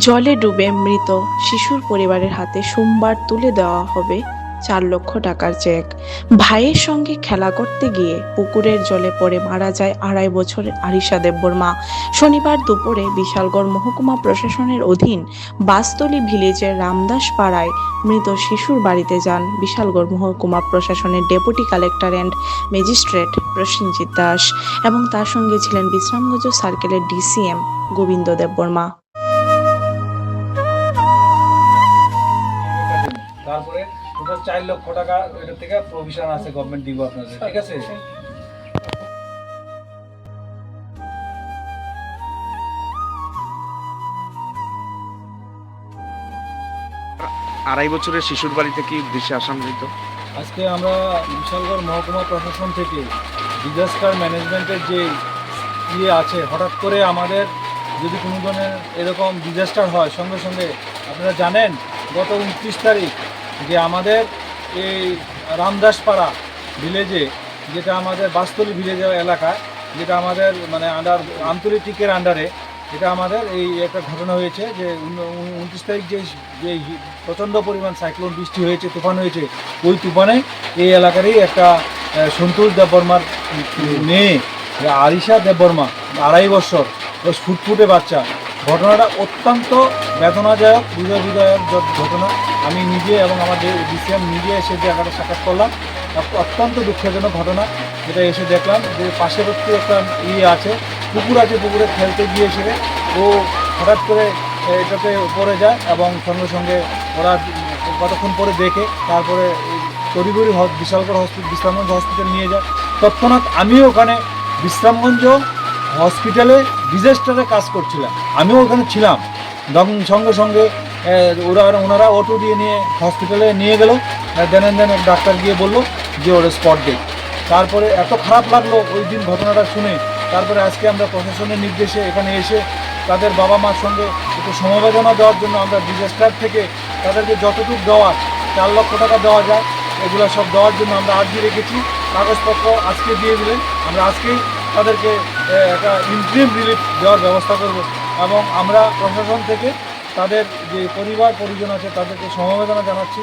জলে ডুবে মৃত শিশুর পরিবারের হাতে সোমবার তুলে দেওয়া হবে ৪ লক্ষ টাকার চেক। ভাইয়ের সঙ্গে খেলা করতে গিয়ে পুকুরের জলে পড়ে মারা যায় ২.৫ বছরের আরিশা দেববর্মা। শনিবার দুপুরে বিশালগড় মহকুমা প্রশাসনের অধীন বাসতলী ভিলেজের রামদাস পাড়ায় মৃত শিশুর বাড়িতে যান বিশালগড় মহকুমা প্রশাসনের deputy collector and magistrate Prosenjit Das এবং তার সঙ্গে ছিলেন বিশ্রামগঞ্জ সার্কেলের ডিসিএম গোবিন্দ দেববর্মা। তারপরে টোটাল ৪ লক্ষ টাকা এটা থেকে প্রভিশন আছে, গভর্নমেন্ট দিব আপনাদের, ঠিক আছে? আড়াই বছরের শিশুর বাড়িতে কি দেশে আসামৃত? আজকে আমরা বিশালগড় মহকুমা প্রশাসন থেকে ডিজাস্টার ম্যানেজমেন্টের যে আছে, হঠাৎ করে আমাদের যদি কোনো ধরনের এরকম ডিজাস্টার হয় সঙ্গে সঙ্গে আপনারা জানেন গত ২৯ তারিখ যে আমাদের এই রামদাসপাড়া ভিলেজে, যেটা আমাদের বাসতলী ভিলেজের এলাকায়, যেটা আমাদের মানে আন্তর্জাতিকের আন্ডারে, এটা আমাদের এই একটা ঘটনা হয়েছে যে ২৯ তারিখ যে যে প্রচণ্ড পরিমাণ সাইক্লোন বৃষ্টি হয়েছে, তুফান হয়েছে, ওই তুফানে এই এলাকারই একটা সন্তোষ দেববর্মার মেয়ে আরিশা দেববর্মা, ২.৫ বছর, ওই ফুটফুটে বাচ্চা। ঘটনাটা অত্যন্ত বেদনাদায়ক, হৃদয়বিদায়ক ঘটনা। আমি নিজে এবং আমাদের ডিসিএম নিজে এসে জায়গাটা সাক্ষাৎ করলাম। অত্যন্ত দুঃখজনক ঘটনা, যেটা এসে দেখলাম যে পার্শ্ববর্তী একটা আছে, পুকুর আছে, পুকুরে খেলতে গিয়ে এসে ও হঠাৎ করে এটাতে পড়ে যায় এবং সঙ্গে সঙ্গে ওরা কতক্ষণ পরে দেখে তারপরে তড়িঘড়ি বিশালগড় বিশ্রামগঞ্জ হসপিটাল নিয়ে যায়। তৎক্ষণাৎ আমিও ওখানে বিশ্রামগঞ্জ হসপিটালে ডিজাস্টারে কাজ করছিলাম, আমিও ওখানে ছিলাম। সঙ্গে সঙ্গে ওনারা অটো দিয়ে নিয়ে হসপিটালে নিয়ে গেল। দেন ডাক্তার গিয়ে বললো যে ওর স্পট ডেট। তারপরে এত খারাপ লাগলো ওই দিন ঘটনাটা শুনে। তারপরে আজকে আমরা প্রশাসনের নির্দেশে এখানে এসে তাদের বাবা মার সঙ্গে একটু সমবেদনা দেওয়ার জন্য আমরা ডিজাস্টার থেকে তাদেরকে যতটুকু দেওয়ার ৪ লক্ষ টাকা দেওয়া যায় এগুলো সব দেওয়ার জন্য আমরা আর্জি রেখেছি। কাগজপত্র আজকে দিয়ে দিলেন, আমরা আজকেই তাদেরকে একটা ইন্টারিম রিলিফ দেওয়ার ব্যবস্থা করব এবং আমরা প্রশাসন থেকে তাদের যে পরিজন আছে তাদেরকে সমবেদনা জানাচ্ছি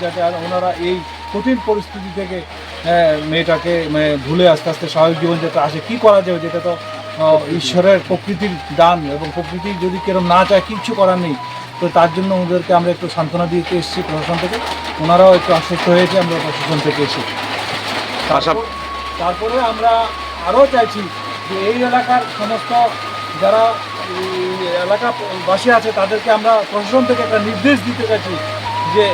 যাতে আর ওনারা এই কঠিন পরিস্থিতি থেকে মেয়েটাকে ভুলে আস্তে আস্তে স্বাভাবিক জীবন যাতে আসে। কী করা যাবে, যেটা তো ঈশ্বরের প্রকৃতির দান এবং প্রকৃতি যদি কেরম না চায় কিচ্ছু করার নেই। তো তার জন্য ওদেরকে আমরা একটু সান্ত্বনা দিতে এসেছি প্রশাসন থেকে, ওনারাও একটু আশ্বস্ত হয়েছে আমরা প্রশাসন থেকে এসে। তারপরে আমরা আরও চাইছি যে এই এলাকার সমস্ত যারা এলাকাবাসী আছে তাদেরকে আমরা প্রশাসন থেকে একটা নির্দেশ দিতে চাইছি যে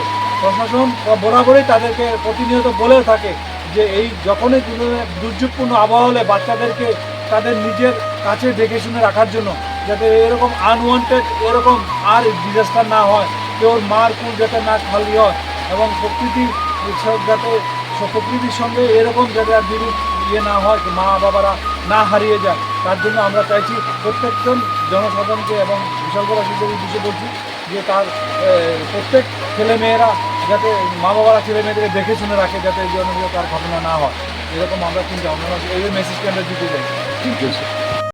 প্রশাসন বরাবরই তাদেরকে প্রতিনিয়ত বলে থাকে যে এই যখনই কোনো দুর্যোগপূর্ণ আবহাওয়া হলে বাচ্চাদেরকে তাদের নিজের কাছে দেখে শুনে রাখার জন্য, যাতে এরকম আনওয়ান্টেড এরকম আর ডিজাস্টার না হয়, কেউ মার কুল যাতে না খালি হয় এবং প্রকৃতির সঙ্গে এরকম যাতে আর বিরূপ না হয়, মা বাবারা না হারিয়ে যায়। তার জন্য আমরা চাইছি প্রত্যেকজন জনসাধারণকে এবং বিশালগড়বাসীদের উদ্দেশ্যে বলছি যে তার প্রত্যেক ছেলেমেয়েরা যাতে মা বাবারা ছেলেমেয়েদেরকে দেখে শুনে রাখে, যাতে এই জন্য তার ঘটনা না হয়, এরকম আমরা চিন্তা ভাবনা এই মেসেজটা আমরা দিতে চাই। ঠিক আছে।